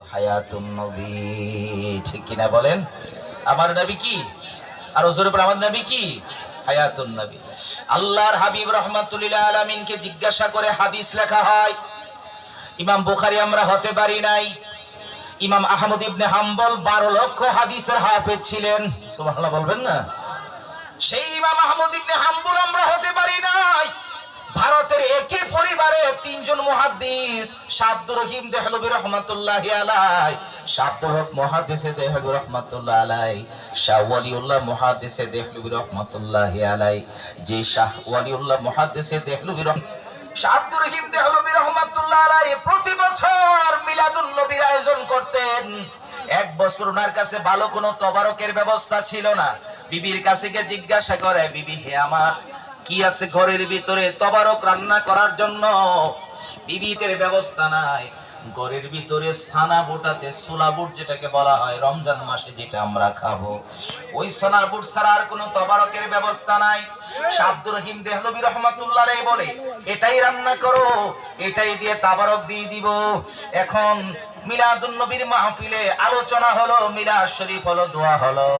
হায়াতুন নবী, ঠিক কিনা বলেন? আমার নবী কি? আর হুজুরের পর আমার নবী কি? হায়াতুন নবী। আল্লাহর হাবিব রাহমাতুল্লিল আলামিনকে জিজ্ঞাসা করে হাদিস লেখা হয়। ইমাম বুখারী আমরা হতে পারি নাই। ইমাম আহমদ ইবনে হাম্বল 12 লক্ষ হাদিসের হাফেজ ছিলেন। সুবহানাল্লাহ বলবেন না? সেই ইমাম আহমদ ইবনে হাম্বল আমরা হতে পারি নাই। ভারতের একই পরিবারে তিনজন মুহাদ্দিস, শাহ আব্দুর রহিম দেহলভী রাহমাতুল্লাহি আলাইহি, শাহ আব্দুল হক মুহাদ্দিসে দেহলভী রাহমাতুল্লাহি আলাইহি, শাহ ওয়ালিউল্লাহ মুহাদ্দিসে দেহলভী রাহমাতুল্লাহি আলাইহি। যে শাহ ওয়ালিউল্লাহ মুহাদ্দিসে দেহলভী শাহ আব্দুর রহিম দেহলভী রাহমাতুল্লাহি আলাইহি প্রতি বছর মিলাদুন নবীর আয়োজন করতেন। এক বছর ওনার কাছে ভালো কোনো তবারকের ব্যবস্থা ছিল না। বিবির কাছে গিয়ে জিজ্ঞাসা করে, বিবি হে আমার, কি আছে ঘরের ভিতরে তবারক রান্না করার জন্য? বিবির ব্যবস্থা নাই। ঘরের ভিতরে সানা বুট আছে, সোলা বুট যেটাকে বলা হয় রমজান মাসে যেটা আমরা খাবো, ওই সোনা বুট ছাড়া আর কোনো তবারকের ব্যবস্থা নাই। শাহ আব্দুর রহিম দেহলভী রাহমাতুল্লাহ আলাইহি বলে, এটাই রান্না করো, এটাই দিয়ে তাবারক দিয়ে দিব। এখন মিলাদুন নবীর মাহফিলে আলোচনা হলো, মিলাদ শরীফ হলো, দোয়া হলো।